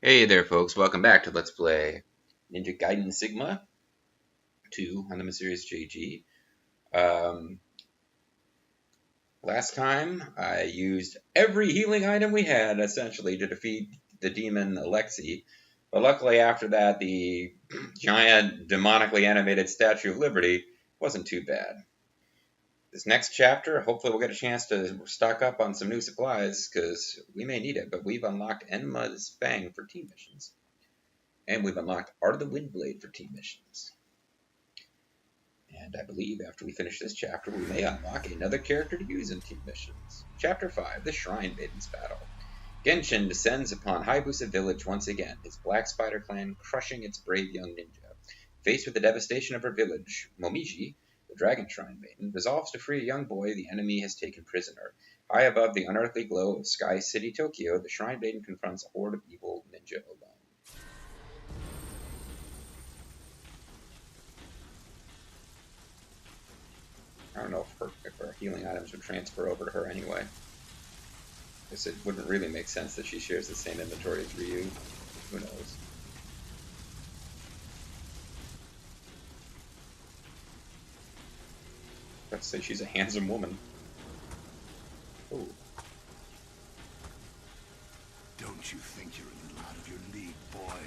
Hey there, folks. Welcome back to Let's Play Ninja Gaiden Sigma 2 on the Mysterious JG. Last time, I used every healing item we had, essentially, to defeat the demon Alexi. But luckily, after that, the giant, demonically animated Statue of Liberty wasn't too bad. This next chapter, hopefully we'll get a chance to stock up on some new supplies, because we may need it, but we've unlocked Enma's Fang for team missions. And we've unlocked Art of the Windblade for team missions. And I believe after we finish this chapter, we may unlock another character to use in team missions. Chapter 5, The Shrine Maiden's Battle. Genshin descends upon Hayabusa Village once again, his Black Spider clan crushing its brave young ninja. Faced with the devastation of her village, Momiji, the Dragon-Shrine Maiden, resolves to free a young boy the enemy has taken prisoner. High above the unearthly glow of Sky City, Tokyo, the Shrine Maiden confronts a horde of evil ninja alone. I don't know if her healing items would transfer over to her anyway. I guess it wouldn't really make sense that she shares the same inventory as Ryu. Who knows? Let's say she's a handsome woman. Ooh. Don't you think you're a little out of your league, boy?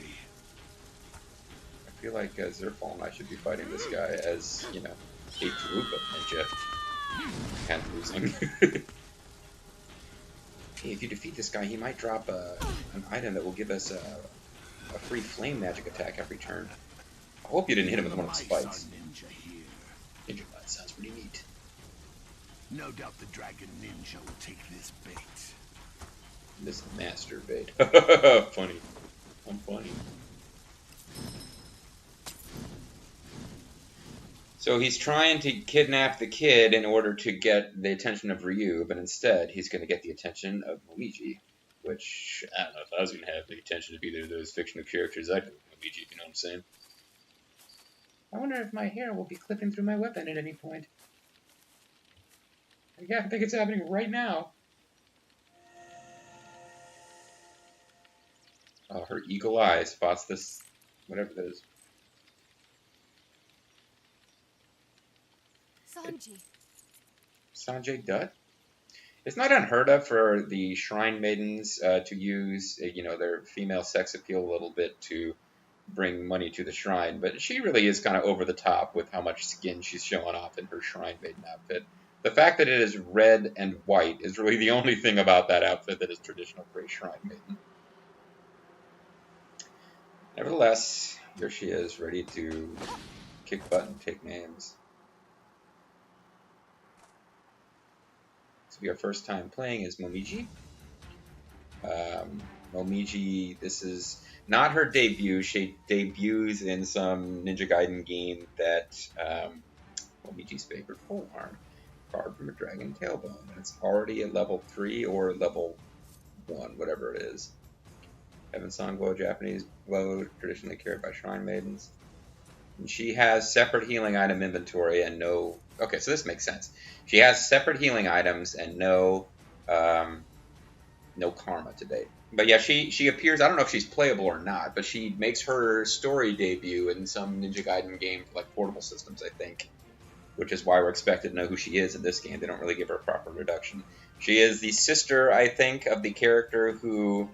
I feel like Zerfall and I should be fighting this guy as, you know, a group of ninja. Kind of losing. Hey, if you defeat this guy, he might drop an item that will give us a free flame magic attack every turn. I hope you didn't hit him with one of the spikes. Ninja Blood sounds pretty neat. No doubt the Dragon Ninja will take this bait. This master bait. Funny. I'm funny. So he's trying to kidnap the kid in order to get the attention of Ryu, but instead he's going to get the attention of Momiji, which, I don't know if I was going to have the attention of either of those fictional characters. I'd go with Momiji, if you know what I'm saying. I wonder if my hair will be clipping through my weapon at any point. Yeah, I think it's happening right now. Oh, her eagle eye spots this, whatever that is. Sanjay Dutt? It's not unheard of for the Shrine Maidens to use, you know, their female sex appeal a little bit to bring money to the shrine, but she really is kind of over the top with how much skin she's showing off in her Shrine Maiden outfit. The fact that it is red and white is really the only thing about that outfit that is traditional for a Shrine Maiden. Nevertheless, here she is, ready to kick butt and take names. This will be our first time playing as Momiji. Momiji, this is not her debut. She debuts in some Ninja Gaiden game that Momiji's favorite polearm, carved from a dragon tailbone. And it's already at level 3 or level 1, whatever it is. Heaven Song Glow, Japanese glow, traditionally carried by Shrine Maidens. And she has separate healing item inventory and no... Okay, so this makes sense. She has separate healing items and no karma to date. But yeah, she appears, I don't know if she's playable or not, but she makes her story debut in some Ninja Gaiden game for like portable systems, I think. Which is why we're expected to know who she is in this game. They don't really give her a proper introduction. She is the sister, I think, of the character whose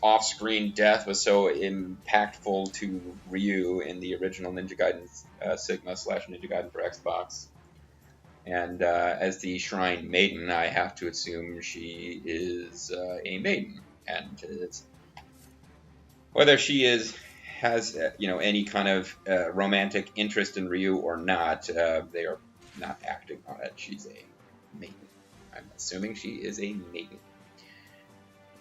off-screen death was so impactful to Ryu in the original Ninja Gaiden Sigma / Ninja Gaiden for Xbox. And as the Shrine Maiden, I have to assume she is a maiden. And it's, whether she has you know, any kind of romantic interest in Ryu or not, they are not acting on it. She's a maiden. I'm assuming she is a maiden.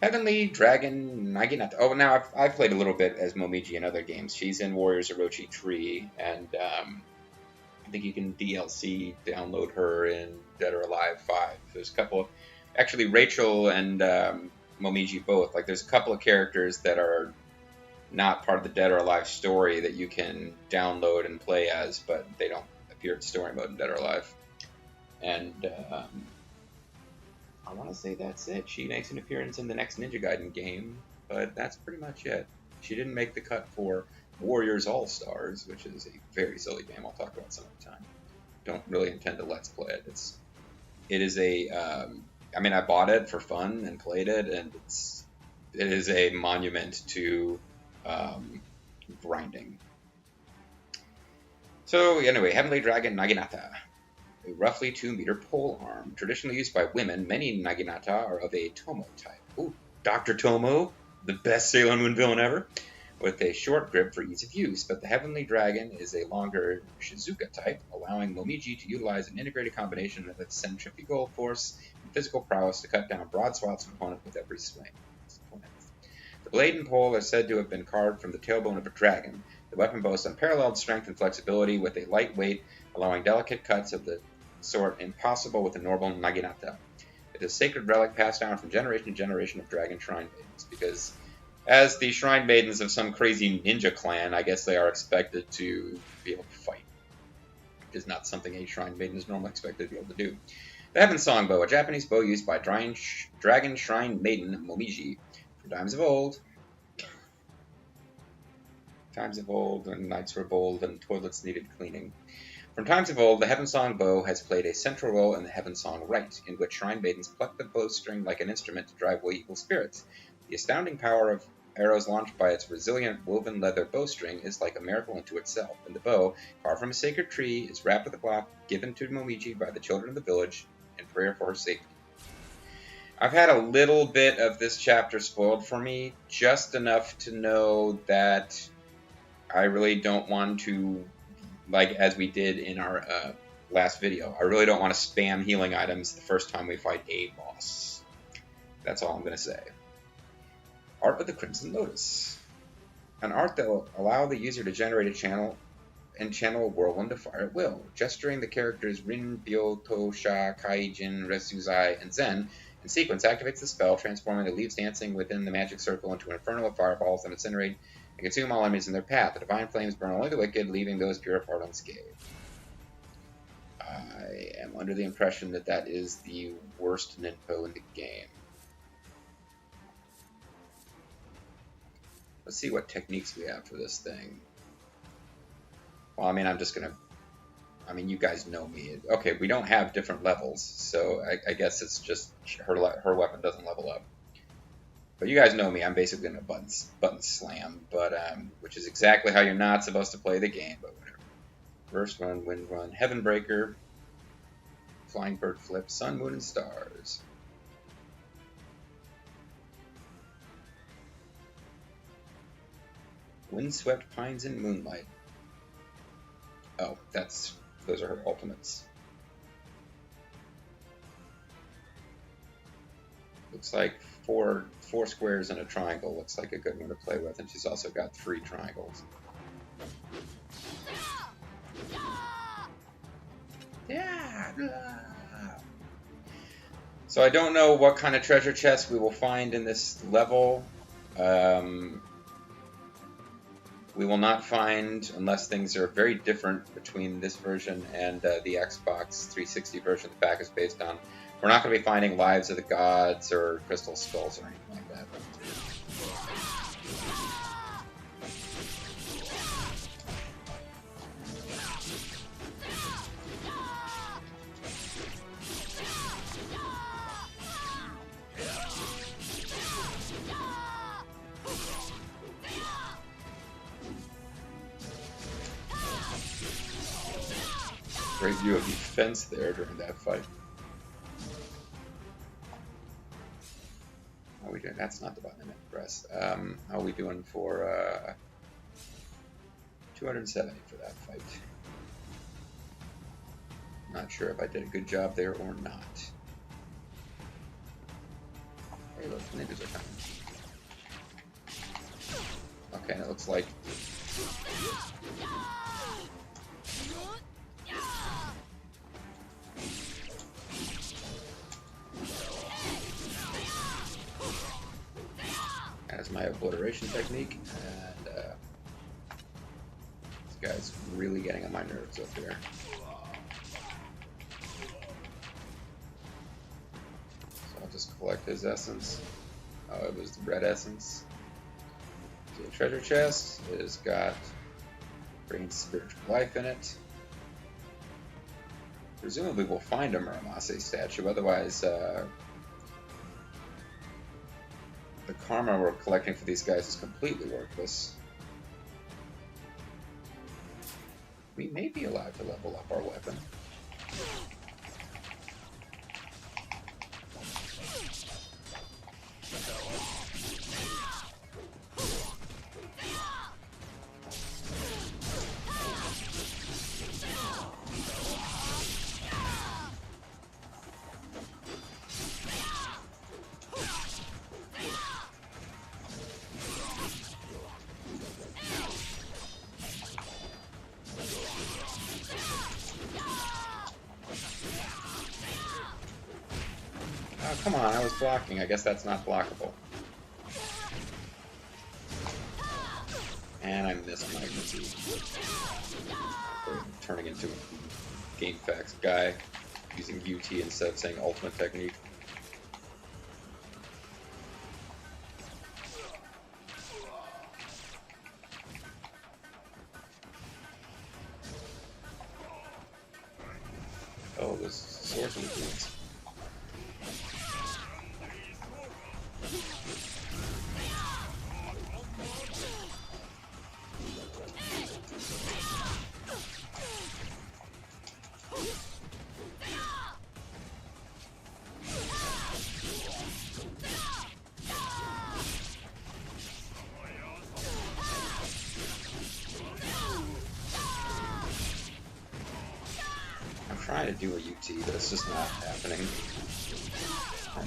Heavenly Dragon Naginata. Oh, now I've played a little bit as Momiji in other games. She's in Warriors Orochi Tree, and I think you can DLC download her in Dead or Alive 5. There's a couple of... Actually, Rachel and Momiji both. Like, there's a couple of characters that are not part of the Dead or Alive story that you can download and play as, but they don't appear in story mode in Dead or Alive. And I want to say that's it. She makes an appearance in the next Ninja Gaiden game, but that's pretty much it. She didn't make the cut for Warriors All-Stars, which is a very silly game I'll talk about some other time. Don't really intend to Let's Play it. It is a, I mean, I bought it for fun and played it, and it is a monument to grinding. So anyway, Heavenly Dragon Naginata. A roughly 2-meter pole arm. Traditionally used by women, many Naginata are of a Tomo type. Ooh, Dr. Tomo, the best Sailor Moon villain ever, with a short grip for ease of use, but the Heavenly Dragon is a longer Shizuka type, allowing Momiji to utilize an integrated combination of its centrifugal force and physical prowess to cut down broad swaths of opponent with every swing. The blade and pole are said to have been carved from the tailbone of a dragon. The weapon boasts unparalleled strength and flexibility, with a light weight, allowing delicate cuts of the sort impossible with a normal Naginata. It is a sacred relic passed down from generation to generation of Dragon-Shrine Maidens, because as the Shrine Maidens of some crazy ninja clan, I guess they are expected to be able to fight, which is not something a Shrine Maiden is normally expected to be able to do. The Heaven Song Bow, a Japanese bow used by Dragon-Shrine Maiden Momiji from times of old. Times of old, when nights were bold and toilets needed cleaning. From times of old, the Heaven Song Bow has played a central role in the Heaven Song Rite, in which Shrine Maidens pluck the bowstring like an instrument to drive away evil spirits. The astounding power of arrows launched by its resilient woven leather bowstring is like a miracle unto itself, and the bow, carved from a sacred tree, is wrapped with a cloth given to Momiji by the children of the village in prayer for her safety. I've had a little bit of this chapter spoiled for me, just enough to know that I really don't want to, like as we did in our last video, I really don't want to spam healing items the first time we fight a boss. That's all I'm going to say. Art of the Crimson Lotus. An art that will allow the user to generate a channel a whirlwind of fire at will. Gesturing the characters Rin, Byo, To, Sha, Kai, Jin, Resuzai, and Zen in sequence activates the spell, transforming the leaves dancing within the magic circle into an inferno of fireballs that incinerate and consume all enemies in their path. The divine flames burn only the wicked, leaving those pure apart unscathed. I am under the impression that that is the worst ninpo in the game. Let's see what techniques we have for this thing. Well, I mean, you guys know me. Okay, we don't have different levels, so I guess it's just her weapon doesn't level up. But you guys know me, I'm basically going to button slam, but which is exactly how you're not supposed to play the game, but whatever. Burst run, wind run, heaven breaker, flying bird flip, sun, moon, and stars. Windswept pines and moonlight. Oh, those are her ultimates. Looks like four squares and a triangle looks like a good one to play with, and she's also got 3 triangles. Yeah. So I don't know what kind of treasure chest we will find in this level. We will not find, unless things are very different between this version and the Xbox 360 version the pack is based on. We're not going to be finding Lives of the Gods or Crystal Skulls or anything like that. Great view of the fence there during that fight. How are we doing? That's not the button I meant to press. How are we doing for 270 for that fight? Not sure if I did a good job there or not. Hey, look, ninjas are coming. Okay, and it looks like that's my obliteration technique, and this guy's really getting on my nerves up here. So collect his essence. Oh, it was the red essence. So the treasure chest has got Brain's spiritual life in it. Presumably we'll find a Muramasa statue, otherwise the karma we're collecting for these guys is completely worthless. We may be allowed to level up our weapon. Oh, come on, I was blocking. I guess that's not blockable. And I missed my magnitude. Turning into a game facts guy using UT instead of saying ultimate technique. Oh, this sorcery points. Trying to do a UT, but it's just not happening. I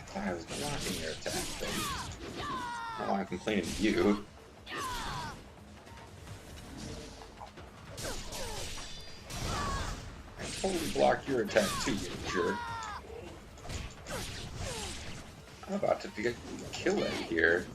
thought I was blocking your attack, baby. I don't want to complain to you. I totally blocked your attack too, you jerk. I'm about to get killed here.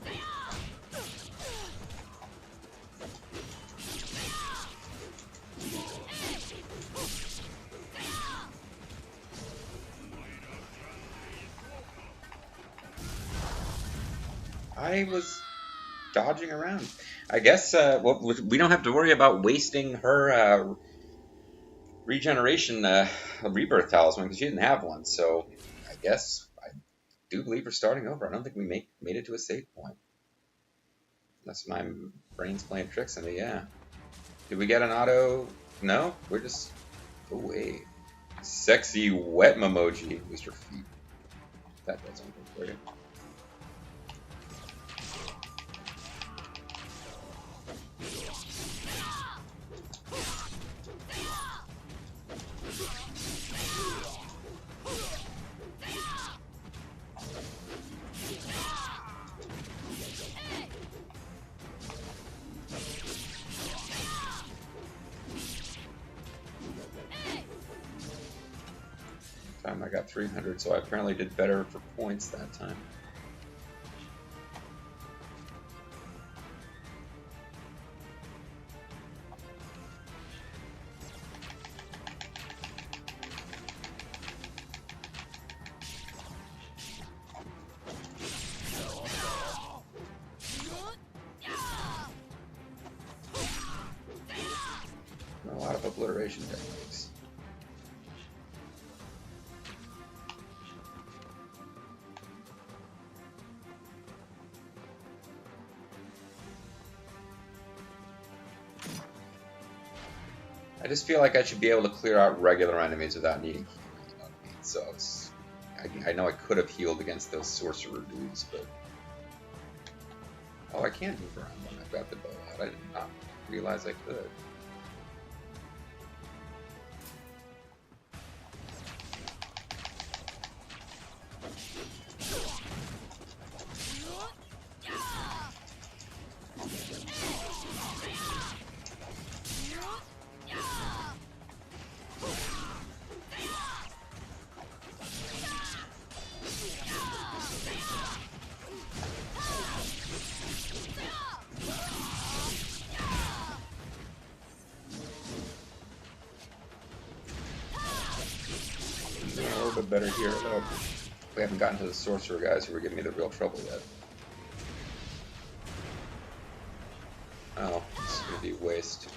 I was dodging around. I guess well, we don't have to worry about wasting her regeneration rebirth talisman because she didn't have one. So I guess I do believe we're starting over. I don't think we made it to a save point. Unless my brain's playing tricks on me, yeah. Did we get an auto? No? We're just... Oh, wait. Sexy wet Momiji. Use your feet. That does something for you. I got 300, so I apparently did better for points that time. A lot of obliteration techniques. I just feel like I should be able to clear out regular enemies without needing healing on me. So I know I could have healed against those sorcerer dudes, but... Oh, I can move around when I've got the bow out. I did not realize I could. little bit better here, though. We haven't gotten to the sorcerer guys who were giving me the real trouble yet. Oh, this is going to be waste.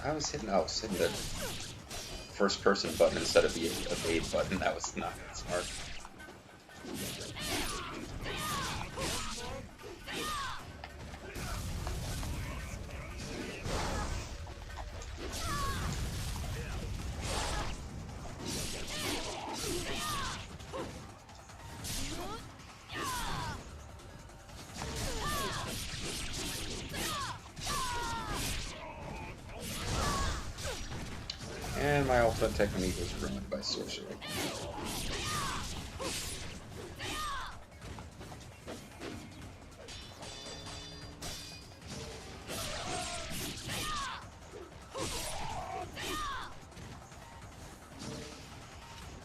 I was hitting the first person button instead of the evade button. That was not smart. And my ultimate technique was ruined by sorcery.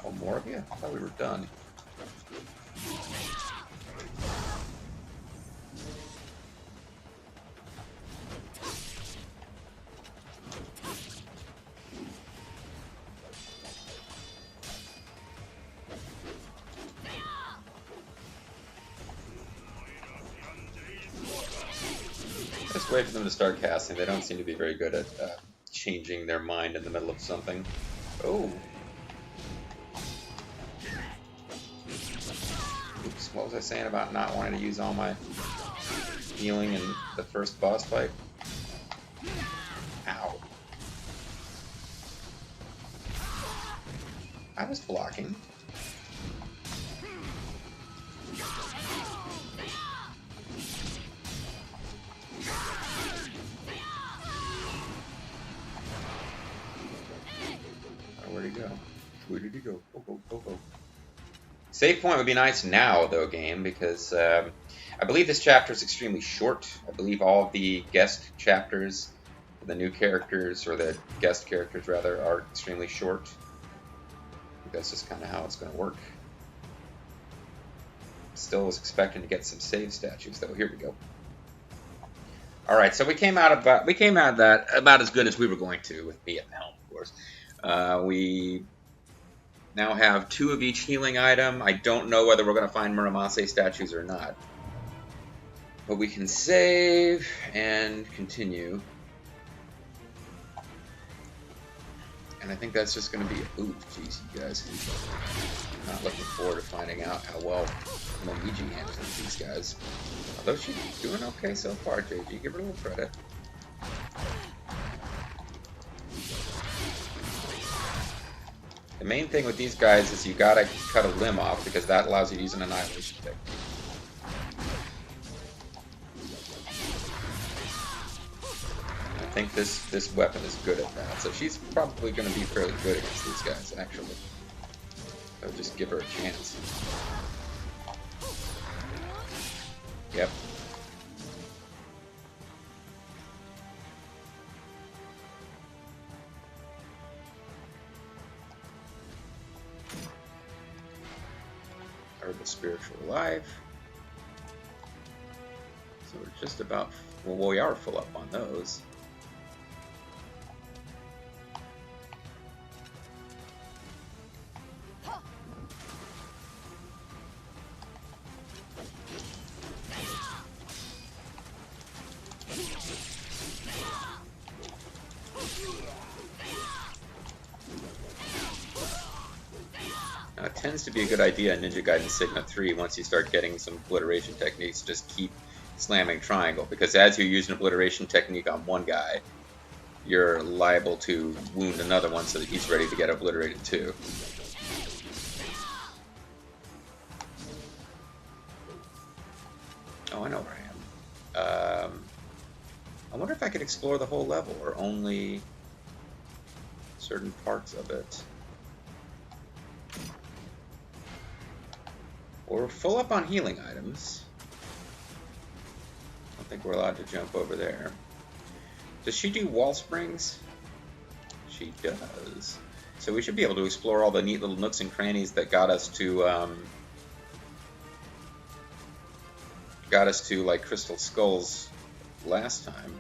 Oh, more of you? I thought we were done. Just wait for them to start casting. They don't seem to be very good at changing their mind in the middle of something. Oh. Oops, what was I saying about not wanting to use all my healing in the first boss fight? Ow. I was blocking. Where'd he go? Where did he go? Oh. Save point would be nice now, though, game, because I believe this chapter is extremely short. I believe all of the guest chapters, the new characters, or the guest characters, rather, are extremely short. I think that's just kind of how it's going to work. Still was expecting to get some save statues, though. Here we go. All right, so we came out of that about as good as we were going to, with me at the helm, of course. We now have 2 of each healing item. I don't know whether we're going to find Muramasa statues or not. But we can save and continue. And I think that's just going to be... Ooh, jeez, you guys. Not looking forward to finding out how well Momiji handles these guys. Although she's doing okay so far, JG. Give her a little credit. The main thing with these guys is you gotta cut a limb off, because that allows you to use an annihilation technique. I think this weapon is good at that, so she's probably going to be fairly good against these guys, actually. So just give her a chance. Yep. The spiritual life. So we're just about, well, we are full up on those. It tends to be a good idea in Ninja Gaiden Sigma 3 once you start getting some obliteration techniques. Just keep slamming triangle, because as you use an obliteration technique on one guy, you're liable to wound another one so that he's ready to get obliterated too. Oh, I know where I am. I wonder if I could explore the whole level or only certain parts of it. We're full up on healing items. I don't think we're allowed to jump over there. Does she do wall springs? She does. So we should be able to explore all the neat little nooks and crannies that got us to like Crystal Skulls last time.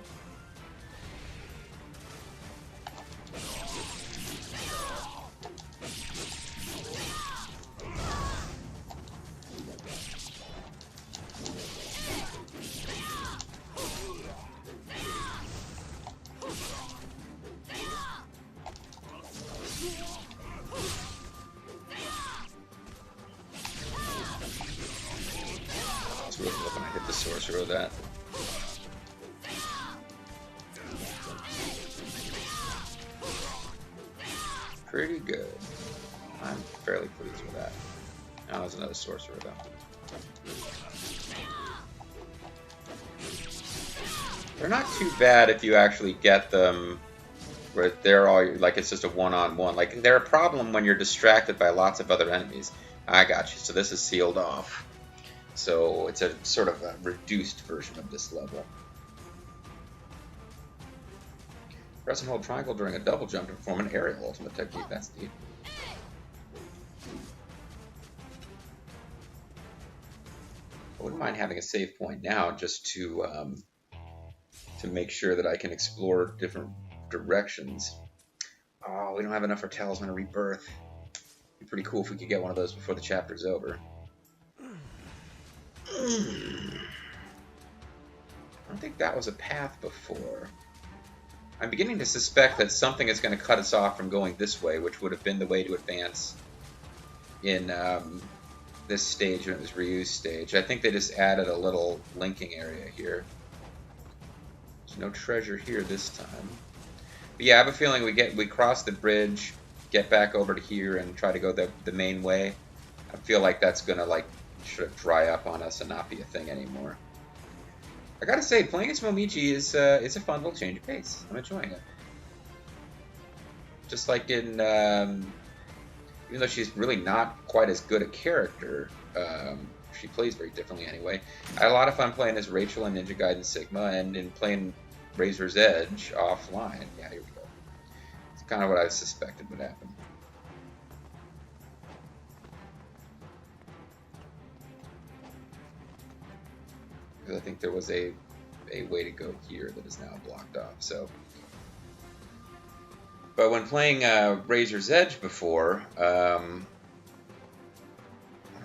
sorcerer with that. Pretty good. I'm fairly pleased with that. Now there's another sorcerer though. They're not too bad if you actually get them where they're all like it's just a one-on-one. Like they're a problem when you're distracted by lots of other enemies. I got you. So this is sealed off. So it's a sort of a reduced version of this level. Press and hold triangle during a double jump to perform an aerial ultimate technique. That's neat. I wouldn't mind having a save point now just to make sure that I can explore different directions. Oh, we don't have enough for Talisman of Rebirth. It'd be pretty cool if we could get one of those before the chapter's over. I don't think that was a path before. I'm beginning to suspect that something is going to cut us off from going this way, which would have been the way to advance in this stage, or this reuse stage. I think they just added a little linking area here. There's no treasure here this time. But yeah, I have a feeling we cross the bridge, get back over to here, and try to go the main way. I feel like that's going to like sort of dry up on us and not be a thing anymore. I gotta say, playing as Momiji is a fun little change of pace. I'm enjoying it. Just like in, even though she's really not quite as good a character, she plays very differently anyway. I had a lot of fun playing as Rachel in Ninja Gaiden Sigma, and in playing Razor's Edge offline. Yeah, here we go. It's kind of what I suspected would happen. I think there was a way to go here that is now blocked off. So, but when playing Razor's Edge before, what am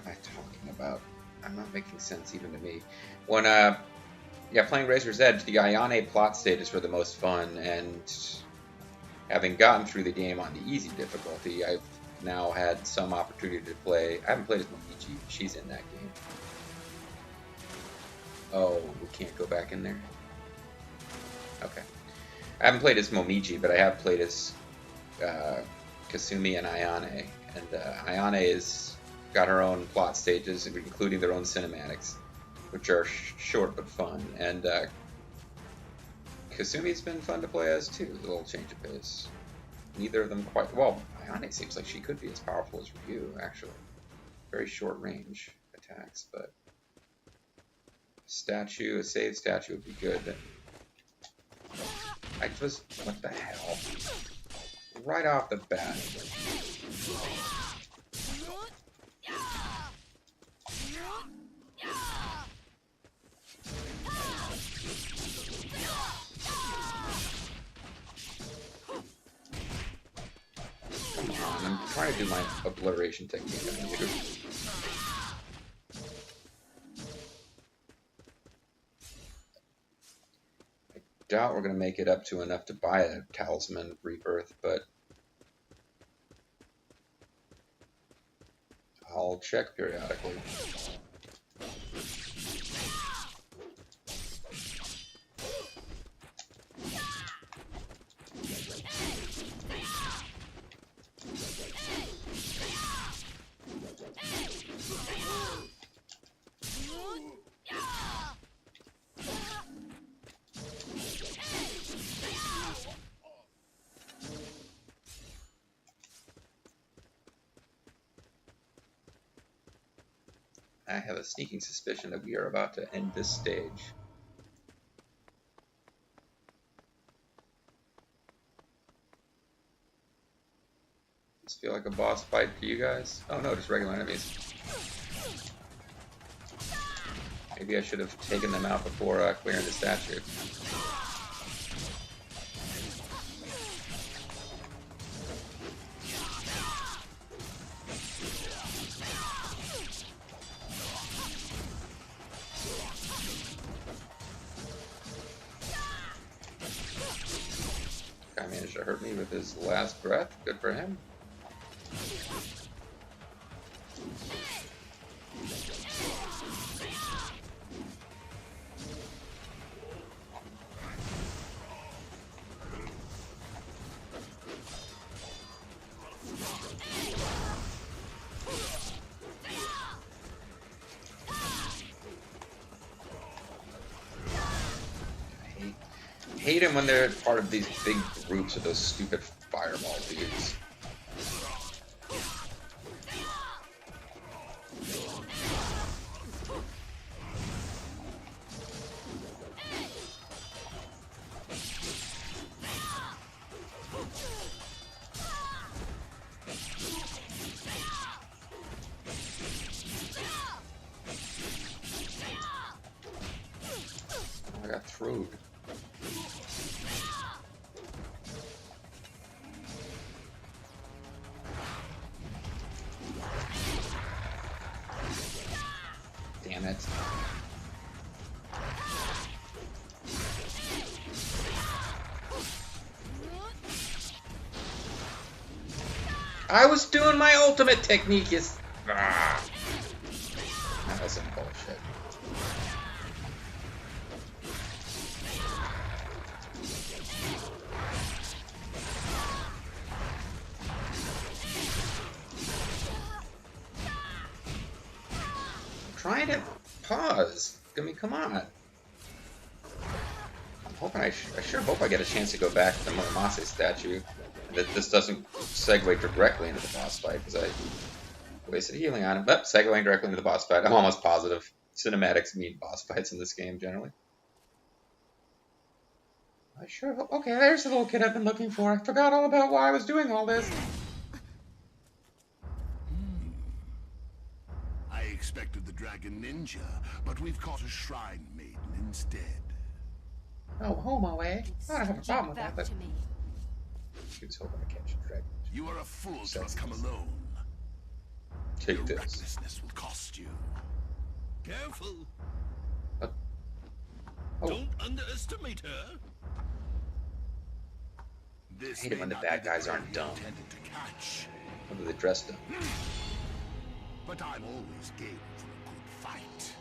I talking about? I'm not making sense even to me. When yeah, playing Razor's Edge, the Ayane plot stages were the most fun, and having gotten through the game on the easy difficulty, I've now had some opportunity to play. I haven't played as Momiji. She's in that game. Oh, we can't go back in there? Okay. I haven't played as Momiji, but I have played as Kasumi and Ayane. And Ayane has got her own plot stages, including their own cinematics, which are short but fun. And Kasumi's been fun to play as, too. A little change of pace. Neither of them quite... Well, Ayane seems like she could be as powerful as Ryu, actually. Very short range attacks, but... Statue, a save statue would be good. I just, what the hell? Right off the bat. Come on, I'm trying to do my obliteration technique on you. Doubt we're going to make it up to enough to buy a Talisman Rebirth, but I'll check periodically. I have a sneaking suspicion that we are about to end this stage. Does this feel like a boss fight for you guys? Oh no, just regular enemies. Maybe I should have taken them out before clearing the statue. Managed to hurt me with his last breath. Good for him. hate them when they're part of these big groups of those stupid fireball dudes. I got through. Damn it. I was doing my ultimate technique is... Ah. That was some bullshit. Trying to pause. I mean, come on. I'm hoping I sure hope I get a chance to go back to the Momiji statue. That this doesn't segue directly into the boss fight because I wasted healing on him. But segueing directly into the boss fight. I'm almost positive. Cinematics mean boss fights in this game generally. I sure hope. Okay, there's the little kid I've been looking for. I forgot all about why I was doing all this. I expected the Dragon Ninja, but we've caught a Shrine Maiden instead. Oh, homo, eh? I don't have a problem with Back that, but to me. she was hoping to catch a dragon. You are a fool to have Sexist. come alone. Take Your this. recklessness will cost you. Careful. Oh. Don't underestimate her. This I hate it when may the not bad be guys prey aren't you dumb. intended to catch, What do they dress them? but I'm always game for a good fight.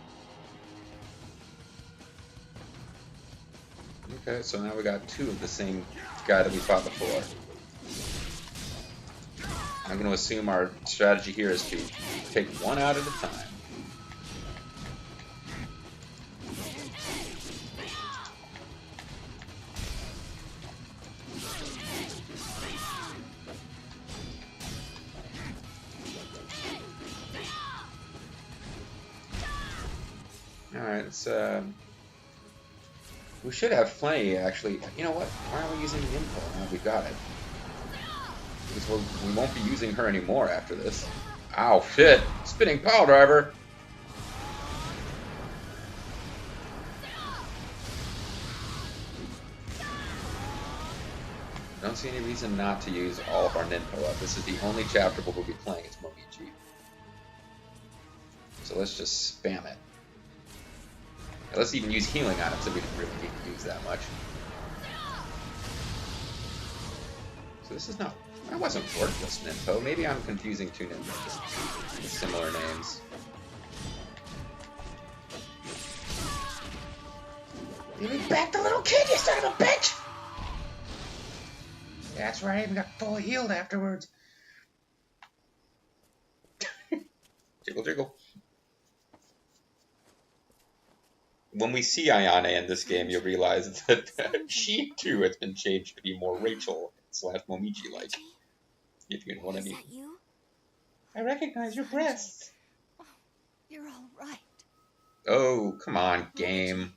Okay, so now we got two of the same guy that we fought before. I'm going to assume our strategy here is to take one out at a time. Alright, let's, we should have plenty, actually. You know what? Why aren't we using the info now we got it? Because we won't be using her anymore after this. Ow, shit! Spinning pile driver! I don't see any reason not to use all of our Ninpo up. This is the only chapter we'll be playing as Momiji. So let's just spam it. Let's even use healing items that we didn't really need to use that much. So this is not... That wasn't worthless Ninpo. Maybe I'm confusing two Ninpos with similar names. Give me back the little kid, you son of a bitch! That's right, I even got full healed afterwards. Jiggle, jiggle. When we see Ayane in this game, you'll realize that she too has been changed to be more Rachel / Momiji-like. If you know what I mean. Is that you? I recognize your breasts. Oh, you're all right. Oh, come on, game.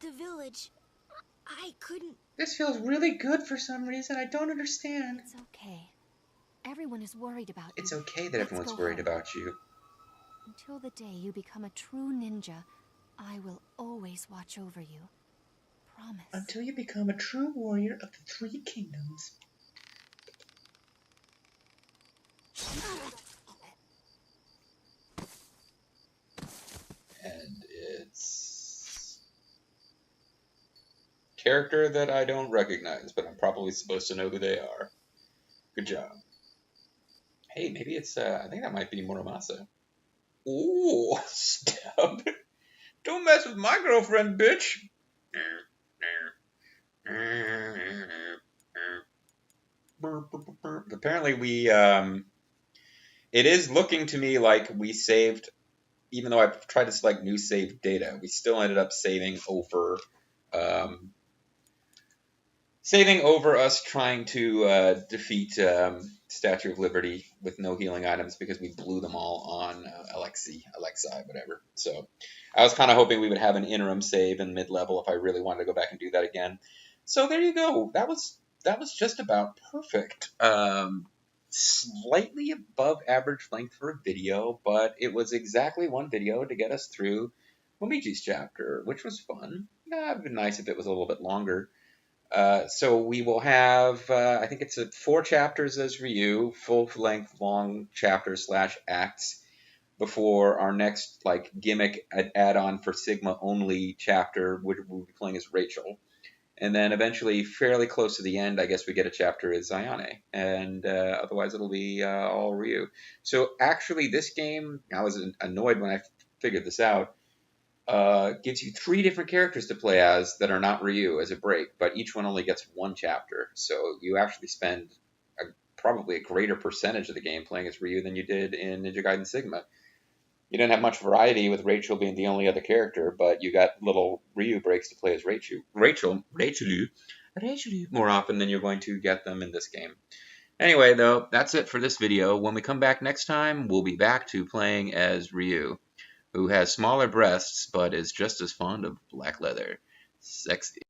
The village. I couldn't. This feels really good for some reason. I don't understand. It's okay. Everyone is worried about you. It's okay that Let's everyone's go worried home. about you. Until the day you become a true ninja, I will always watch over you. Promise. Until you become a true warrior of the Three Kingdoms. And it's... character that I don't recognize, but I'm probably supposed to know who they are. Good job. Hey, maybe it's, I think that might be Muramasa. Ooh, stab. Don't mess with my girlfriend, bitch. Apparently we, it is looking to me like we saved, even though I tried to select new save data, we still ended up saving over, saving over us trying to defeat Statue of Liberty with no healing items because we blew them all on Alexei, whatever. So I was kind of hoping we would have an interim save in mid-level if I really wanted to go back and do that again. So there you go. That was just about perfect. Slightly above average length for a video, but it was exactly one video to get us through Momiji's chapter, which was fun. It'd been nice if it was a little bit longer. So we will have, I think it's 4 chapters as Ryu, full-length, long chapters / acts before our next like gimmick add-on for Sigma only chapter, which we'll be playing as Rachel. And then eventually, fairly close to the end, I guess we get a chapter as Ayane. And otherwise, it'll be all Ryu. So actually, this game, I was annoyed when I figured this out, gives you 3 different characters to play as that are not Ryu as a break, but each one only gets 1 chapter. So you actually spend probably a greater percentage of the game playing as Ryu than you did in Ninja Gaiden Sigma. You didn't have much variety with Rachel being the only other character, but you got little Ryu breaks to play as Rachel more often than you're going to get them in this game. Anyway, though, that's it for this video. When we come back next time, we'll be back to playing as Ryu, who has smaller breasts but is just as fond of black leather. Sexy.